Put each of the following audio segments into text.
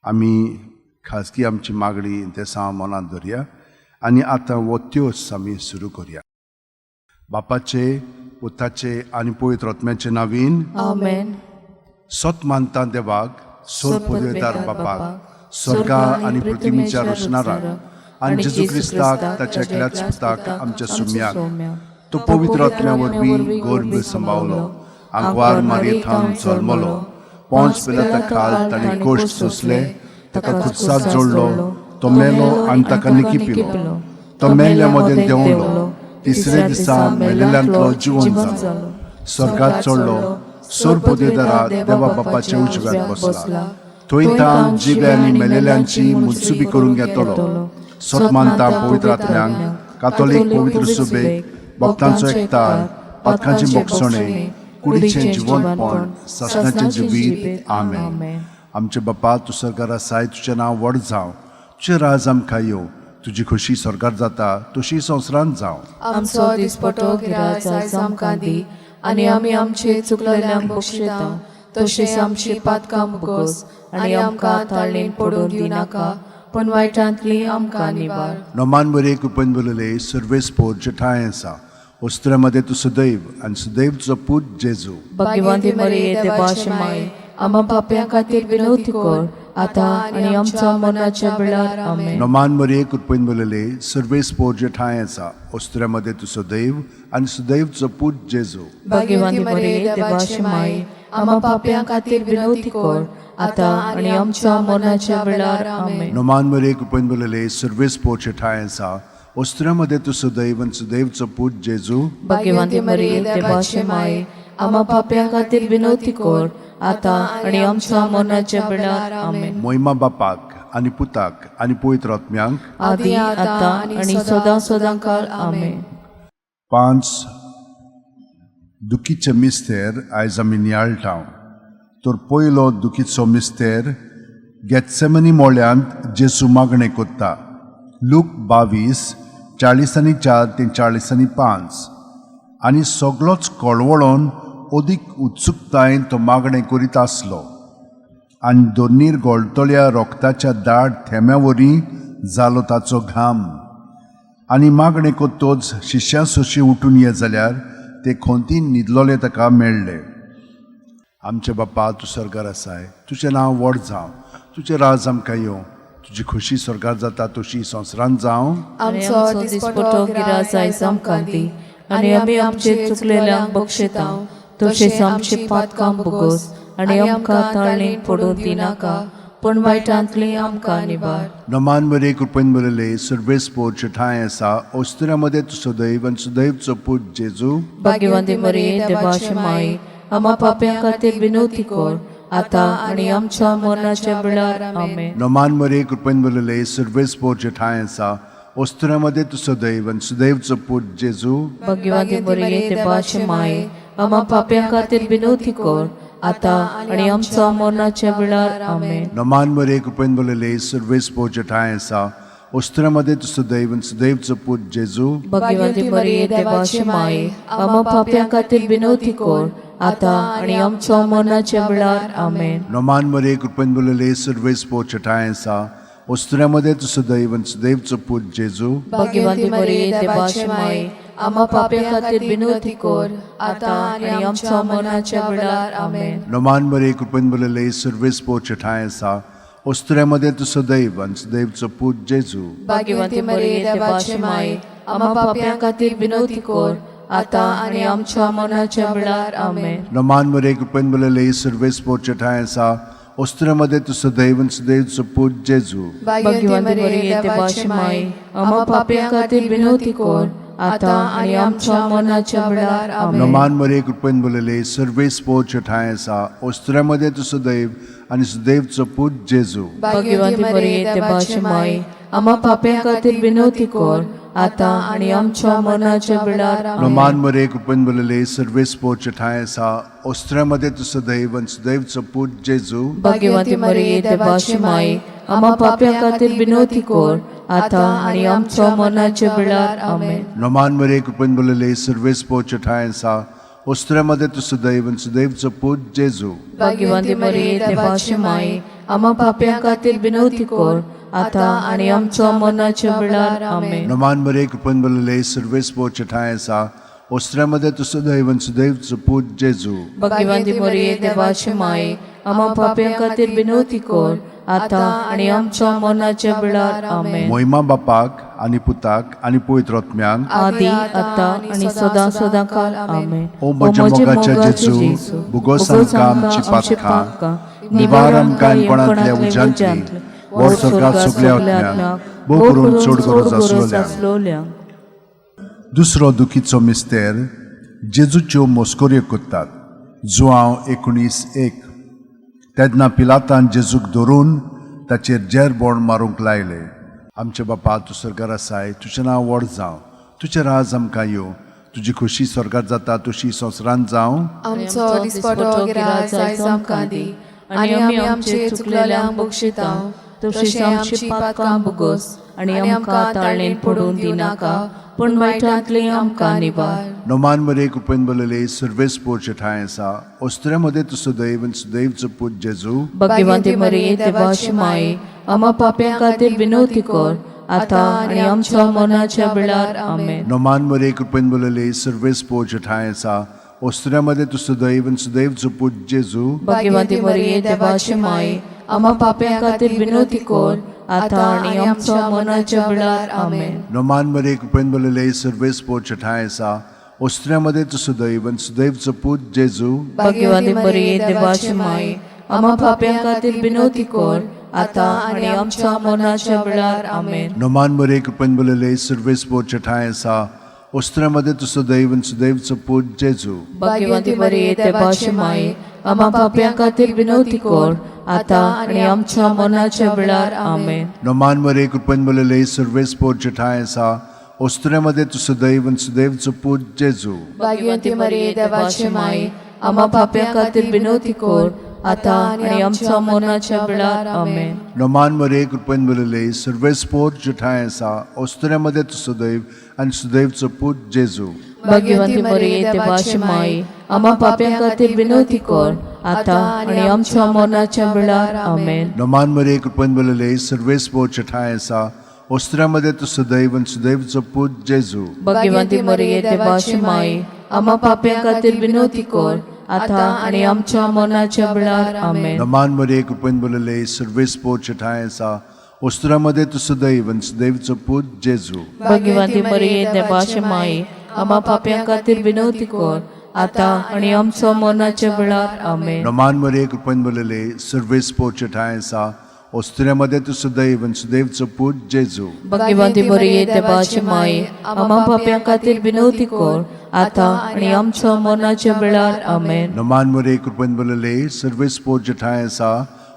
आमी खाजगी आमची मागणी ते मनात धरया आनी आतां वो त्योस आमी सुरू करुया. बापाचे, पुताचे आनी पवित्र आत्म्याचे नांवीन आमेन. सत मानता देवाक, सोर पदवेदार बापाक, स्वर्गा आनी पृथ्वीच्या रचणाराक आनी जेजू क्रिस्ताक ताच्या एकल्याच पुताक आमच्या सुम्याक तो पवित्र आत्म्या वरवीं गर्भ सांबाळलो, आंकवार मारयेंत जल्मलो, पोंच पिलाता खाल ताणें कोश्ट सोंसले, ताका खुर्सात जोडलो, तो मेलो आनी ताका निखिपिलो, तो मेल्ल्या मदें देंवलो, तिसरे दिसा मेलेल्यांतलो जिवंत जालो, स्वर्गात चडलो, सोर पदवेदारा देवा बापाचे उजव्याक बसला, थंय तां जिबे आनी मेलेल्यांची मुत्सुबी करून घेतलो. सत मानता पवित्र आत्म्यांक, कातोलीक पवित्र सुबेक, भक्तांचो एकठांय, पातकांचे मोगसणें, कुडीचें जिवंतपण, सासणाचें जिवीत. आमेन. आमचे बापा, तूं स्वर्गार आसाय, तुजें नांव व्हड जावं, तुजें राज आमकां येवं, तुजी खोशी स्वर्गार जाता तशी संवसारांत जावं. आमचो दिसपटो गिराय आयज आमकां दी, आनी आमी आमचे चुकलेल्यांक बक्षिता, तशेंच आमची पातकां मुगोस, आनी आमकां ताळणेन पडूंक दिनाका, पण वायटांतली आमकां निवार. नोमान बरे कृपेन बोलले, सर्वेस्पोर जेठाय आसा, वस्त्रामध्ये तू सदैव आनी सदैव तुजो पूत जेजू. भाग्यवंती मरिये देवाची माय, आम्हा पाप्यां खातीर विनवती कर, आतां आनी आमच्या मरणाच्या वेळार. आमेन. नोमान बरे कृपेन बोलले, सर्वेस्पोर जेठाय आसा, वस्त्रामध्ये तू सदैव आनी सदैव तुजो पूत जेजू. भाग्यवंती मरिये देवाची माय, आम्हा पाप्यां खातीर विनवती कर, आतां आनी आमच्या मरणाच्या वेळार. आमेन. नोमान बरे कृपेन बोलले, सर्वेस्पोर जेठाय आसा, वस्त्रामध्ये तू सदैव आनी सदैव तुजो पूत जेजू. भाग्यवंती मरिये देवाची माय, आम्हा पाप्यां खातीर विनवती कर, आतां आनी आमच्या मरणाच्या वेळार. आमेन. मोहिमा बापाक आनी पुताक आनी पवित्र आत्म्यांक, आदी आतां आनी सदां सदांकाळ. आमेन. 5 दुखीचे मिस्तेर आयज आमी नियाळटाव. तर पयलो दुखीचो मिस्तेर गेत्सेमनी मोळ्यांत जेजू मागणें कोत्ता. लूक 22 40:4 ते 40:5. आनी सगळोच कळवळोन अदीक उत्सुकतायेन तो मागणें करीत आसलो, आनी दोनीर गोळटोल्या रोगताच्या दाट थेंब्या वरी जालो ताचो घाम. आनी मागणें कोत्तोच शिश्यां सोशी उठून ये जाल्यार ते खोंतीन न्हिदलोले ताका मेळ्ळे. आमचे बापा, तूं स्वर्गार आसाय, तुजें नांव व्हड जावं, तुजें राज आमकां येवं, तुजी खोशी स्वर्गार जाता तशी संवसारांत जावं. आमचो दिसपटो गिराय आयज आमकां दी, आनी आमी आमचे चुकलेल्यांक बक्षिता, तशेंच आमची पातकां बुगोस, आनी आमकां ताळणेन पडूंक दिनाका, पण वायटांतली आमकां निवार. नोमान बरे कृपेन बोलले, सर्वेस्पोर जेठाय आसा, वस्त्रामध्ये तू सदैव आनी सदैव तुजो पूत जेजू. भाग्यवंती मरिये देवाची माय, आम्हा पाप्यां खातीर विनवती कर, आतां आनी आमच्या मरणाच्या वेळार. आमेन. नोमान बरे कृपेन बोलले, सर्वेस्पोर जेठाय आसा, वस्त्रामध्ये तू सदैव आनी सदैव तुजो पूत जेजू. भाग्यवंती मरिये देवाची माय, आम्हा पाप्यां खातीर विनवती कर, आतां आनी आमच्या मरणाच्या वेळार. आमेन. नोमान बरे कृपेन बोलले, सर्वेस्पोर जेठाय आसा, वस्त्रामध्ये तू सदैव आनी सदैव तुजो पूत जेजू. भाग्यवंती मरिये देवाची माय, आम्हा पाप्यां खातीर विनवती कर, आतां आनी आमच्या मरणाच्या वेळार. आमेन. नोमान बरे कृपेन बोलले, सर्वेस्पोर जेठाय आसा, वस्त्रामध्ये तू सदैव आनी सदैव तुजो पूत जेजू. भाग्यवंती मरिये देवाची माय, आम्हा पाप्यां खातीर विनवती कर, आतां आनी आमच्या मरणाच्या वेळार. आमेन. नोमान बरे कृपेन बोलले, सर्वेस्पोर जेठाय आसा, वस्त्रामध्ये तू सदैव आनी सदैव तुजो पूत जेजू. भाग्यवंती मरिये देवाची माय, आम्हा पाप्यां खातीर विनवती कर, आतां आनी आमच्या मरणाच्या वेळार. आमेन. नोमान बरे कृपेन बोलले, सर्वेस्पोर जेठाय आसा, वस्त्रामध्ये तू सदैव आनी सदैव तुजो पूत जेजू. भाग्यवंती मरिये देवाची माय, आम्हा पाप्यां खातीर विनवती कर, आतां आनी आमच्या मरणाच्या वेळार. आमेन. नोमान बरे कृपेन बोलले, सर्वेस्पोर जेठाय आसा, वस्त्रामध्ये तू सदैव आनी सदैव तुजो पूत जेजू. भाग्यवंती मरिये देवाची माय, आम्हा पाप्यां खातीर विनवती कर, आतां आनी आमच्या मरणाच्या वेळार. आमेन. नोमान बरे कृपेन बोलले, सर्वेस्पोर जेठाय आसा, वस्त्रामध्ये तू सदैव आनी सदैव तुजो पूत जेजू. भाग्यवंती मरिये देवाची माय, आम्हा पाप्यां खातीर विनवती कर, आतां आनी आमच्या मरणाच्या वेळार. आमेन. नोमान बरे कृपेन बोलले, सर्वेस्पोर जेठाय आसा, ओस्त्र्यामध्ये तू सुदैव आणि सुदैवचो पूत जेजू भाग्यवंती मरिये देवाची माये आम्हा पाप्यां खातीर विनवती कर आता आणि आमच्या मरणाच्या वेळार आमेन. नमान मरे कृपन बलले सर्वेस पोच ठाय आसा ओस्त्र्यामध्ये तू सुदैव आणि सुदैवचो पूत जेजू भाग्यवंती मरिये देवाची माये आम्हा पाप्यां खातीर विनवती कर आता आणि आमच्या मरणाच्या वेळार आमेन. मोहिमा बापाक आणि पुताक आणि पवित्र आत्म्यांक आदी आता आणि सदा सदा काल आमेन. ओ म्हज्या मोगाच्या जेजू बुगोस आमकां आमची पातकां निवार आमकां काणकोणांतल्या उज्यांतली वर स्वर्गांत सगल्या आत्म्यांक भोव करून चड गरज आसलोल्यांक. दुसरो दुखीचो मिस्तेर जेजूच्यो मोस्कोऱ्यो कोत्तात. जुआंव 19:1 तेन्ना पिलातान जेजूक धरून ताचेर जेर बोण मारूंक लायले. आमचे बापा तूं स्वर्गार आसाय, तुजें नांव व्हड जावं, तुजें राज आमकां येवं, तुजी खोशी स्वर्गार जाता तशी संवसारांत जावं. आमचो दिसपटो गिराय आयज आमकां दी आनी आमी आमचे चुकलेल्यांक बक्षितांव तशें आमची पातकां भोगोस आनी आमकां ताळणेन पडून दिनाका पूण वायटांतली आमकां निवार. नोमान मरे कृपेन बलले सर्वेस पोरचे ठाय आसा ओस्त्र्यामध्ये तू सुदैव आणि सुदैवचो पूत जेजू भाग्यवंती मरिये देवाची माये आम्हा पाप्यां खातीर विनवती कर आता आणि आमच्या मरणाच्या वेळार आमेन. नोमान मरे कृपेन बलले सर्वेस पोरचे ठाय आसा ओस्त्र्यामध्ये तू सुदैव आणि सुदैवचो पूत जेजू भाग्यवंती मरिये देवाची माये आम्हा पाप्यां खातीर विनवती कर आता आणि आमच्या मरणाच्या वेळार आमेन. नोमान मरे कृपेन बलले सर्वेस पोरचे ठाय आसा ओस्त्र्यामध्ये तू सुदैव आणि सुदैवचो पूत जेजू भाग्यवंती मरिये देवाची माये आम्हा पाप्यां खातीर विनवती कर आता आणि आमच्या मरणाच्या वेळार आमेन. नोमान मरे कृपेन बलले सर्वेस पोरचे ठाय आसा ओस्त्र्यामध्ये तू सुदैव आणि सुदैवचो पूत जेजू भाग्यवंती मरिये देवाची माये आम्हा पाप्यां खातीर विनवती कर आता आणि आमच्या मरणाच्या वेळार आमेन. नोमान मरे कृपेन बलले सर्वेस पोरचे ठाय आसा ओस्त्र्यामध्ये तू सुदैव आणि सुदैवचो पूत जेजू भाग्यवंती मरिये देवाची माये आम्हा पाप्यां खातीर विनवती कर आता आणि आमच्या मरणाच्या वेळार आमेन. नोमान मरे कृपेन बलले सर्वेस पोरचे ठाय आसा ओस्त्र्यामध्ये तू सुदैव आणि सुदैवचो पूत जेजू भाग्यवंती मरिये देवाची माये आम्हा पाप्यां खातीर विनवती कर आता आणि आमच्या मरणाच्या वेळार आमेन. नोमान मरे कृपेन बलले सर्वेस पोरचे ठाय आसा ओस्त्र्यामध्ये तू सुदैव आणि सुदैवचो पूत जेजू भाग्यवंती मरिये देवाची माये आम्हा पाप्यां खातीर विनवती कर आता आणि आमच्या मरणाच्या वेळार आमेन. नोमान मरे कृपेन बलले सर्वेस पोरचे ठाय आसा ओस्त्र्यामध्ये तू सुदैव आणि सुदैवचो पूत जेजू भाग्यवंती मरिये देवाची माये आम्हा पाप्यां खातीर विनवती कर आता आणि आमच्या मरणाच्या वेळार आमेन. नोमान मरे कृपेन बलले सर्वेस पोरचे ठाय आसा ओस्त्र्यामध्ये तू सुदैव आणि सुदैवचो पूत जेजू भाग्यवंती मरिये देवाची माये आम्हा पाप्यां खातीर विनवती कर आता आणि आमच्या मरणाच्या वेळार आमेन. नोमान मरे कृपेन बलले सर्वेस पोरचे ठाय आसा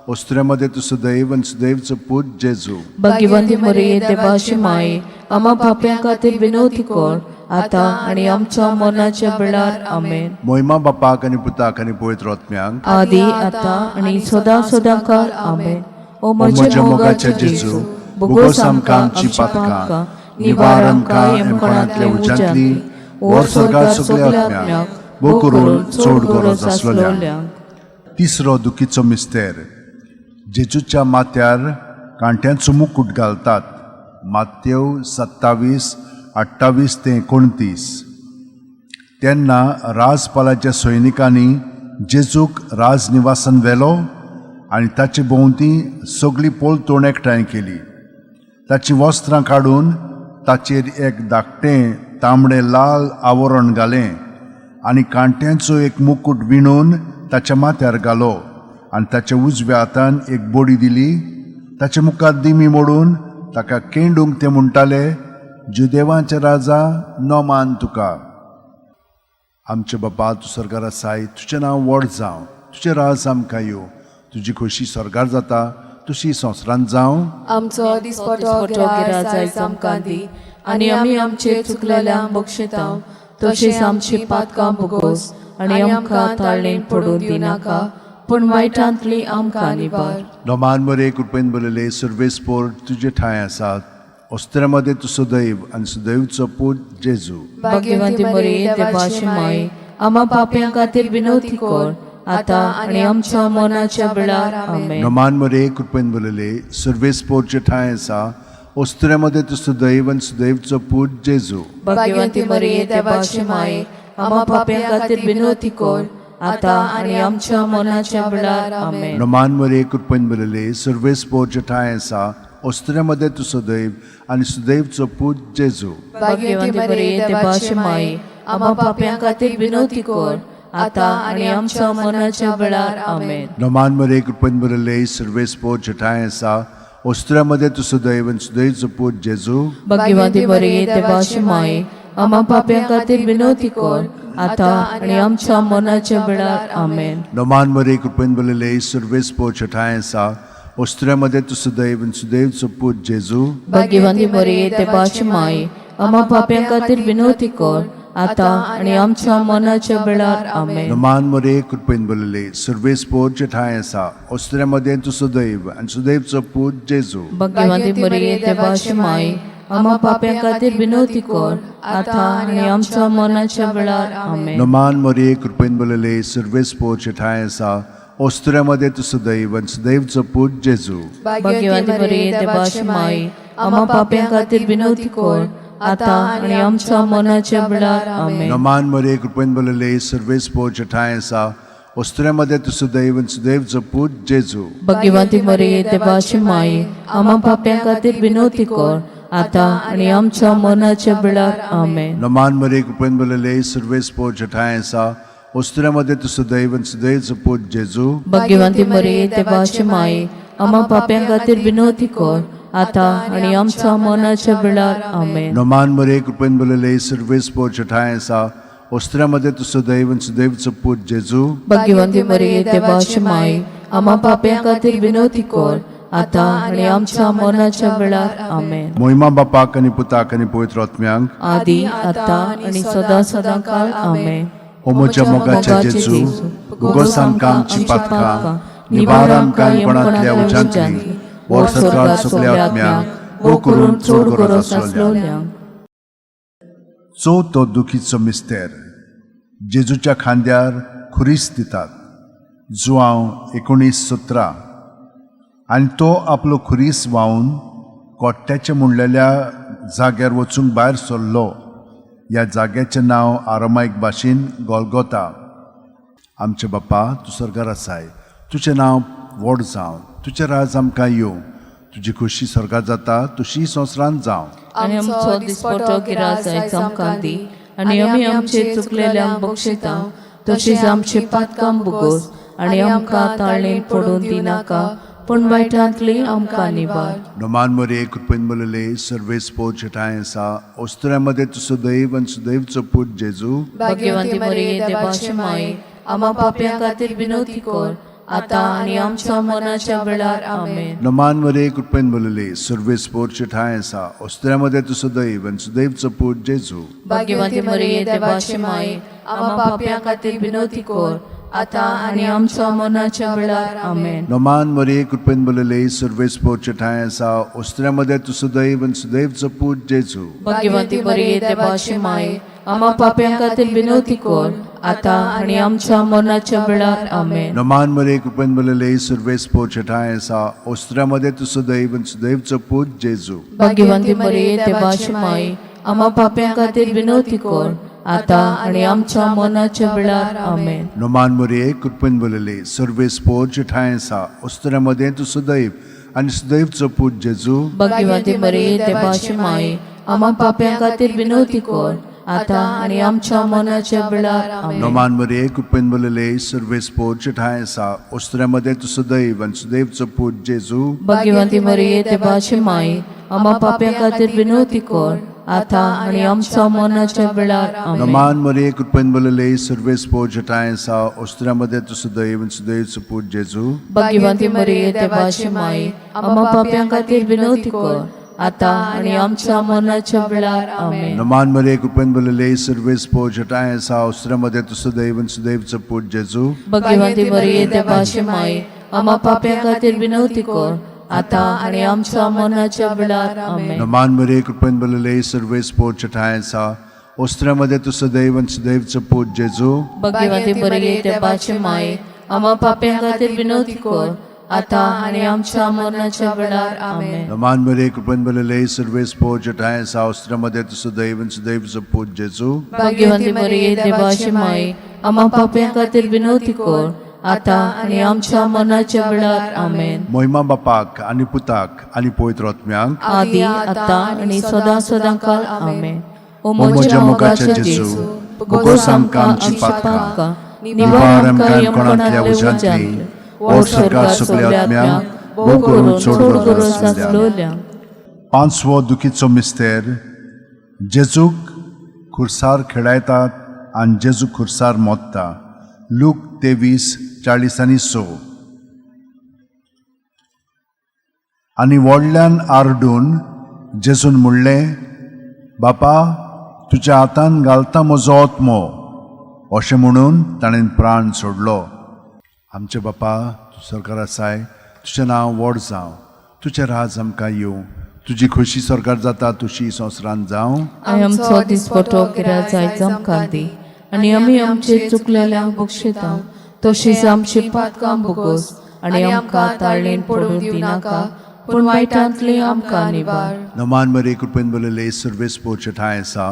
ओस्त्र्यामध्ये तू सुदैव आणि सुदैवचो पूत जेजू भाग्यवंती मरिये देवाची माये आम्हा पाप्यां खातीर विनवती कर आता आणि आमच्या मरणाच्या वेळार आमेन. मोहिमा बापाक आणि पुताक आणि पवित्र आत्म्यांक आदी आता आणि सदा सदा काल आमेन. ओ म्हज्या मोगाच्या जेजू बुगोस आमकां आमची पातकां निवार आमकां एमकोणांतल्या उज्यांतली वर स्वर्गांत सगल्या आत्म्यांक भोव करून चड गरज आसलोल्यांक. तिसरो दुखीचो मिस्तेर जेजूच्या माथ्यार कांट्यांचो मुकुट घालतात. मात्येव 27:28 ते 29. तेन्ना राजपालाच्या सैनिकांनी जेजूक राजनिवासान व्हेलो आनी ताचे भोंवती सगळी पोलतोण एकठांय केली. ताची वस्त्रां काडून ताचेर एक धाकटें तांबडें लाल आवरण घालें आनी कांट्यांचो एक मुकुट विणून ताच्या माथ्यार घालो आनी ताच्या उजव्या हातान एक बडी दिली. ताच्या मुखार दिमी मोडून ताका केंडूंक ते म्हणटाले, जुदेवांचे राजा नोमान तुका. आमचे बापा तूं स्वर्गार आसाय, तुजें नांव व्हड जावं, तुजें राज आमकां येवं, तुजी खोशी स्वर्गार जाता तशी संवसारांत जावं. आमचो दिसपटो गिराय आयज आमकां दी आनी आमी आमचे चुकलेल्यांक बक्षितांव तशेंच आमची पातकां भोगोस आनी आमकां ताळणेन पडून दिनाका पूण वायटांतली आमकां निवार. नोमान मरे कृपेन बलले सर्वेस पोर तुजे ठांय आसात. ओस्त्र्यामध्ये तूं सुदैव आनी सुदैवचो पूत जेजू. भाग्यवंती मरिये देवाची माये आम्हा पाप्यां खातीर विनवती कर आता आनी आमच्या मरणाच्या वेळार आमेन. नोमान मरे कृपेन बोलले सर्वेस पोरचे ठाय आसा ओस्त्र्यामध्ये तू सुदैव आणि सुदैवचो पूत जेजू. भाग्यवंती मरिये देवाची माये आम्हा पाप्यां खातीर विनवती कर आता आनी आमच्या मरणाच्या वेळार आमेन. नोमान मरे कृपेन बोलले सर्वेस पोरचे ठाय आसा ओस्त्र्यामध्ये तू सुदैव आणि सुदैवचो पूत जेजू. भाग्यवंती मरिये देवाची माये आम्हा पाप्यां खातीर विनवती कर आता आनी आमच्या मरणाच्या वेळार आमेन. नोमान मरे कृपेन बोलले सर्वेस पोरचे ठाय आसा ओस्त्र्यामध्ये तू सुदैव आणि सुदैवचो पूत जेजू. भाग्यवंती मरिये देवाची माये आम्हा पाप्यां खातीर विनवती कर आता आनी आमच्या मरणाच्या वेळार आमेन. नोमान मरे कृपेन बोलले सर्वेस पोरचे ठाय आसा ओस्त्र्यामध्ये तू सुदैव आणि सुदैवचो पूत जेजू. भाग्यवंती मरिये देवाची माये आम्हा पाप्यां खातीर विनवती कर आता आनी आमच्या मरणाच्या वेळार आमेन. नोमान मरे कृपेन बोलले सर्वेस पोरचे ठाय आसा ओस्त्र्यामध्ये तू सुदैव आणि सुदैवचो पूत जेजू. भाग्यवंती मरिये देवाची माये आम्हा पाप्यां खातीर विनवती कर आता आनी आमच्या मरणाच्या वेळार आमेन. नोमान मरे कृपेन बोलले सर्वेस पोरचे ठाय आसा ओस्त्र्यामध्ये तू सुदैव आणि सुदैवचो पूत जेजू. भाग्यवंती मरिये देवाची माये आम्हा पाप्यां खातीर विनवती कर आता आनी आमच्या मरणाच्या वेळार आमेन. नोमान मरे कृपेन बोलले सर्वेस पोरचे ठाय आसा ओस्त्र्यामध्ये तू सुदैव आणि सुदैवचो पूत जेजू. भाग्यवंती मरिये देवाची माये आम्हा पाप्यां खातीर विनवती कर आता आनी आमच्या मरणाच्या वेळार आमेन. नोमान मरे कृपेन बोलले सर्वेस पोरचे ठाय आसा ओस्त्र्यामध्ये तू सुदैव आणि सुदैवचो पूत जेजू. भाग्यवंती मरिये देवाची माये आम्हा पाप्यां खातीर विनवती कर आता आनी आमच्या मरणाच्या वेळार आमेन. नोमान मरे कृपेन बोलले सर्वेस पोरचे ठाय आसा ओस्त्र्यामध्ये तू सुदैव आणि सुदैवचो पूत जेजू. भाग्यवंती मरिये देवाची माये आम्हा पाप्यां खातीर विनवती कर आता आनी आमच्या मरणाच्या वेळार आमेन. मोहिमा बापाक आणि पुताक आणि पवित्र आत्म्यांक आदी आता आनी सदा सदां काळ आमेन. ओमोच्या मोगाच्या जेजू भुगोस आमकां आमची पातकां निवार आमकां येवपणांतल्या उज्यांतली वर सकाळ सगल्या आत्म्यांक भोव करून चड गरज आसलोल्या. तो दुखीचो मिस्तेर जेजूच्या खांद्यार खुरीस दितात. जुआंव 19:17 आनी तो आपलो खुरीस व्हांवन कोट्ट्याचे मुणलेल्या जाग्यार वचूंक भायर सरलो. ह्या जाग्याचें नांव आरामायक भाशेन गोलगोता. आमचे बापा तूं स्वर्गार आसाय, तुजें नांव व्हड जावं, तुजें राज आमकां येवं, तुजी खोशी स्वर्गात जाता तशी संवसारांत जावं. आनी आमचो दिसपटो गिराज आयज आमकां दी आनी आमी आमचे चुकलेल्यांक बक्षिता तशीच आमची पातकां बुगोस आनी आमकां ताळणेन पडून दिनाका पण वायटांतली आमकां निवार. नोमान मरे कृपेन बोलले सर्वेस पोरचे ठाय आसा ओस्त्र्यामध्ये तू सुदैव आणि सुदैवचो पूत जेजू. भाग्यवंती मरिये देवाची माये आम्हा पाप्यां खातीर विनवती कर आता आनी आमच्या मरणाच्या वेळार आमेन. नोमान मरे कृपेन बोलले सर्वेस पोरचे ठाय आसा ओस्त्र्यामध्ये तू सुदैव आणि सुदैवचो पूत जेजू. भाग्यवंती मरिये देवाची माये आम्हा पाप्यां खातीर विनवती कर आता आनी आमच्या मरणाच्या वेळार आमेन. नोमान मरे कृपेन बोलले सर्वेस पोरचे ठाय आसा ओस्त्र्यामध्ये तू सुदैव आणि सुदैवचो पूत जेजू. भाग्यवंती मरिये देवाची माये आम्हा पाप्यां खातीर विनवती कर आता आनी आमच्या मरणाच्या वेळार आमेन. नोमान मरे कृपेन बोलले सर्वेस पोरचे ठाय आसा ओस्त्र्यामध्ये तू सुदैव आणि सुदैवचो पूत जेजू. भाग्यवंती मरिये देवाची माये आम्हा पाप्यां खातीर विनवती कर आता आनी आमच्या मरणाच्या वेळार आमेन. नोमान मरे कृपेन बोलले सर्वेस पोरचे ठाय आसा ओस्त्र्यामध्ये तू सुदैव आणि सुदैवचो पूत जेजू. भाग्यवंती मरिये देवाची माये आम्हा पाप्यां खातीर विनवती कर आता आनी आमच्या मरणाच्या वेळार आमेन. नोमान मरे कृपेन बोलले सर्वेस पोरचे ठाय आसा ओस्त्र्यामध्ये तू सुदैव आणि सुदैवचो पूत जेजू. भाग्यवंती मरिये देवाची माये आम्हा पाप्यां खातीर विनवती कर आता आनी आमच्या मरणाच्या वेळार आमेन. नोमान मरे कृपेन बोलले सर्वेस पोरचे ठाय आसा ओस्त्र्यामध्ये तू सुदैव आणि सुदैवचो पूत जेजू. भाग्यवंती मरिये देवाची माये आम्हा पाप्यां खातीर विनवती कर आता आनी आमच्या मरणाच्या वेळार आमेन. नोमान मरे कृपेन बोलले सर्वेस पोरचे ठाय आसा ओस्त्र्यामध्ये तू सुदैव आणि सुदैवचो पूत जेजू. भाग्यवंती मरिये देवाची माये आम्हा पाप्यां खातीर विनवती कर आता आनी आमच्या मरणाच्या वेळार आमेन. नोमान मरे कृपेन बोलले सर्वेस पोरचे ठाय आसा ओस्त्र्यामध्ये तू सदैव आणि सदैवचं पूत जेजू भाग्यवंती मरिये देवाची माये आम्हा पाप्यां खातीर विनवती कर आता आणि आमच्या मरणाच्या वेळार आमेन. नमान मरे कृपन बलले सर्वेस पोच ठाय सावस्त्रमध्ये तू सदैव आणि सदैवचं पूत जेजू भाग्यवंती मरिये देवाची माये आम्हा पाप्यां खातीर विनवती कर आता आणि आमच्या मरणाच्या वेळार आमेन. महिमा बापाक आणि पुताक आणि पवित्र आत्म्याक आदी आता आणि सदा सदांकाल आमेन. ओ म्हज्या मोगाचे जेजू भोगोस आमकां आमची पातकां निवार आमकां यमपणांतल्या उज्यांतली ओर सरकार सगल्या आत्म्याक भोग करून सोड करून पांचवो दुखीचो मिस्तेर जेजूक खुर्सार खेळायतात आनी जेजू खुर्सार मोडटा. लूक 23:40-6. आनी व्हडल्यान आरडून जेजून म्हणलें, बापा तुज्या हातान घालता म्हजो आत्मो. अशें म्हणून ताणें प्राण सोडलो. आमचे बापा तूं सरकार आसाय, तुजें नांव व्हड जावं, तुजें राज आमकां येवं, तुजी खोशी सरकार जाता तशी संवसारांत जावं. आय आमचो दिसपटो गिराय जायचो आमकां दी आनी आमी आमचे चुकलेल्यांक बक्षिता तशीच आमची पातकां भोगोस आनी आमकां ताळणेन पडूं दिनाका पूण वायटांतली आमकां निवार. नमान मरे कृपेन बलले सर्वेस पोच ठाय आसा.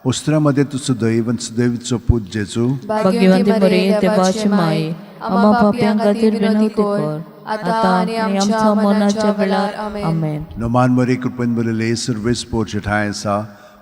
ओस्त्र्यामध्ये तू सदैव आणि सदैवचो पूत जेजू भाग्यवंती मरिये देवाची माये आम्हा पाप्यां खातीर विनवती कर आता आणि आमच्या मरणाच्या वेळार आमेन. नमान मरे कृपेन बलले सर्वेस पोच ठाय आसा.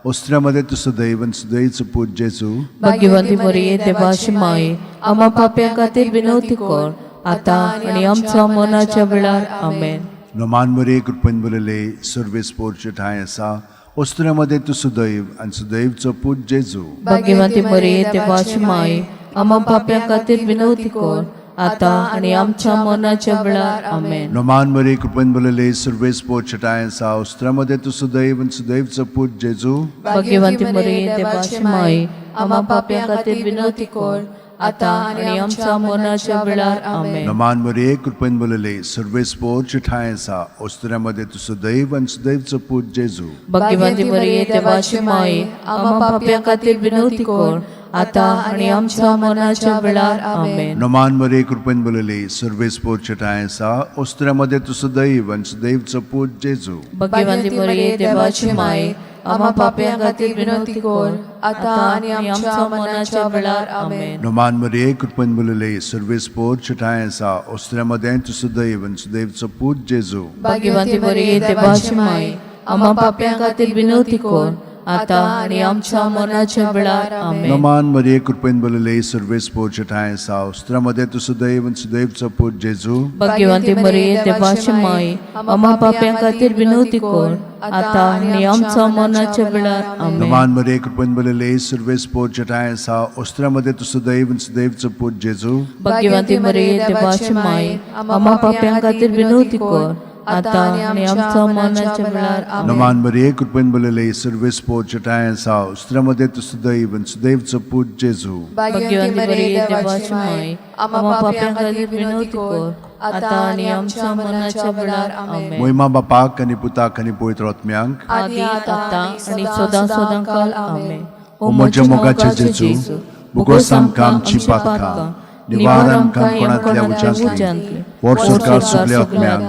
ओस्त्र्यामध्ये तू सदैव आणि सदैवचो पूत जेजू भाग्यवंती मरिये देवाची माये आम्हा पाप्यां खातीर विनवती कर आता आणि आमच्या मरणाच्या वेळार आमेन. नमान मरे कृपेन बलले सर्वेस पोच ठाय आसा. ओस्त्र्यामध्ये तू सदैव आणि सदैवचो पूत जेजू भाग्यवंती मरिये देवाची माये आम्हा पाप्यां खातीर विनवती कर आता आणि आमच्या मरणाच्या वेळार आमेन. नमान मरे कृपेन बलले सर्वेस पोच ठाय आसा. ओस्त्र्यामध्ये तू सदैव आणि सदैवचो पूत जेजू भाग्यवंती मरिये देवाची माये आम्हा पाप्यां खातीर विनवती कर आता आणि आमच्या मरणाच्या वेळार आमेन. नमान मरे कृपेन बलले सर्वेस पोच ठाय आसा. ओस्त्र्यामध्ये तू सदैव आणि सदैवचो पूत जेजू भाग्यवंती मरिये देवाची माये आम्हा पाप्यां खातीर विनवती कर आता आणि आमच्या मरणाच्या वेळार आमेन. नमान मरे कृपेन बलले सर्वेस पोच ठाय आसा. ओस्त्र्यामध्ये तू सदैव आणि सदैवचो पूत जेजू भाग्यवंती मरिये देवाची माये आम्हा पाप्यां खातीर विनवती कर आता आणि आमच्या मरणाच्या वेळार आमेन. नमान मरे कृपेन बलले सर्वेस पोच ठाय आसा. ओस्त्र्यामध्ये तू सदैव आणि सदैवचो पूत जेजू भाग्यवंती मरिये देवाची माये आम्हा पाप्यां खातीर विनवती कर आता आणि आमच्या मरणाच्या वेळार आमेन. नमान मरे कृपेन बलले सर्वेस पोच ठाय आसा. ओस्त्र्यामध्ये तू सदैव आणि सदैवचो पूत जेजू भाग्यवंती मरिये देवाची माये आम्हा पाप्यां खातीर विनवती कर आता आणि आमच्या मरणाच्या वेळार आमेन. नमान मरे कृपेन बलले सर्वेस पोच ठाय आसा. ओस्त्र्यामध्ये तू सदैव आणि सदैवचो पूत जेजू भाग्यवंती मरिये देवाची माये आम्हा पाप्यां खातीर विनवती कर आता आणि आमच्या मरणाच्या वेळार आमेन. नमान मरे कृपेन बलले सर्वेस पोच ठाय आसा. ओस्त्र्यामध्ये तू सदैव आणि सदैवचो पूत जेजू भाग्यवंती मरिये देवाची माये आम्हा पाप्यां खातीर विनवती कर आता आणि आमच्या मरणाच्या वेळार आमेन. महिमा बापाक आणि पुताक आणि पवित्र आत्म्याक आदी आता आणि सदा सदांकाल आमेन. ओ म्हज्या मोगाचे जेजू भोगोस आमकां आमची पातकां निवार आमकां कोणांतल्या उज्यांतली वर सरकार सगल्या आत्म्याक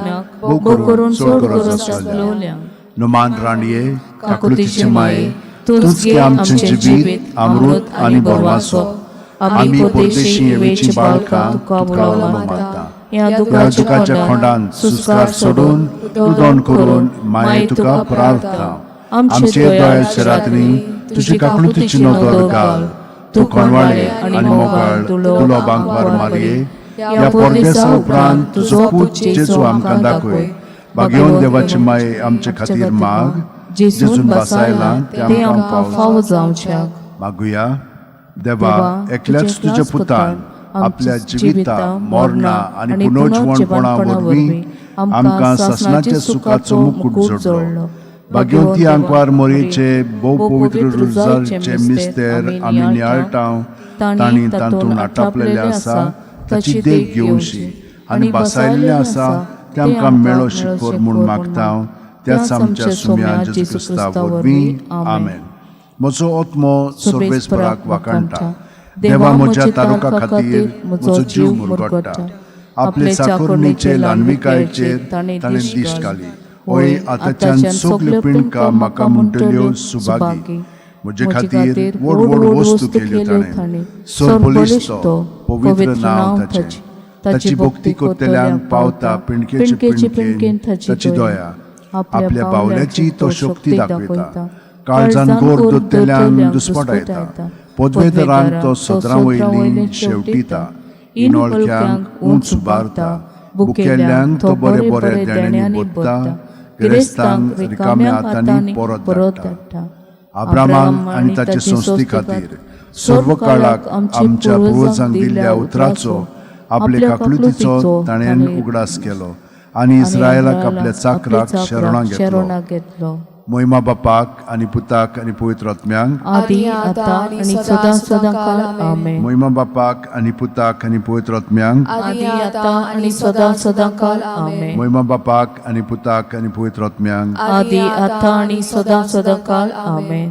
भोग करून सोड करून नमान राणये काकुतीचे माये तूच घे आमचे जिवीत अमृत आणि बोरवासो. आमी परदेशी येवेची बाळकां तुका मागता. या दुखाच्या खोंडांत सुस्कार सोडून उदोण करून माये तुका प्रार्थना. आमचे दोळ्याच्या रात्री तुजी काकुतीची नदर घाल. तू कोणवाळे आणि मोगाळ तुलो बांकवार मारये. या परदेसा उपरांत तुजो पूत जेजू आमकां दाखय. भाग्यवन देवाची माये आमचे खातीर माग. जेजून बसायला ते आमकां फावो जावच्याक. मागुया देवा एकल्याच तुज्या पुतान आपल्या जिविता मरणा आणि पुनर्जीवनपणा वरवीं आमकां सासणाच्या सुखाचो मुकुट जोडलो. भाग्यवंती आंकवार मोरीचे भोव पवित्र रुजाचे मिस्तेर आमी नियाळटाव. तांणी तातूंत आटापलेले आसा ताची देख घेवशी आनी बसायल्ले आसा ते आमकां मेळो शिकोर म्हूण मागता. त्याच आमच्या सुम्या जेजू क्रिस्ता वरवीं आमेन. म्हजो आत्मो सर्वेस्पराक वाकणटा देवा म्हज्या तारुका खातीर म्हजो जीव मुरगडटा आपले चाकुरणीचे ल्हानविकायेचेर ताणें दिश्ट घाली ओय आतांच्यान सगल्यो पिणकां म्हाका म्हणटल्यो सुभागी म्हजे खातीर व्हड व्हड वस्तू केल्यो ताणें सोरपोलीस तो पवित्र नांव ताचें ताची भक्ती करतल्यांक पावता पिणकेची पिणकेन ताची दया आपल्या बावल्याची तो शक्ती दाखयता काळजान गोड दोत्तेल्यांक दुस्पट येता पदवेदरांक तो सदरां वयली शेवटिता इनोळक्यांक उंच उबारता भुकेल्यांक तो बरे बरे देण्यांनी बोदता गिरेस्तांक रिकाम्या हातांनी परत धाडटा अब्रामाक आनी ताचे संस्थे खातीर सर्व काळाक आमच्या पुर्वजांक दिल्ल्या उतराचो आपले काकलुतीचो ताणें उगडास केलो आनी इस्रायलाक आपल्या चाकराक शरणां घेतलो महिमा बापाक आनी पुताक आनी पवित्र आत्म्यांक आदी आता आणि सदा सदा काळ आमेन महिमा बापाक आनी पुताक आनी पवित्र आत्म्यांक आदी आता आणि सदा सदा काळ आमेन महिमा बापाक आनी पुताक आनी पवित्र आत्म्यांक आदी आता आणि सदा सदा काळ आमेन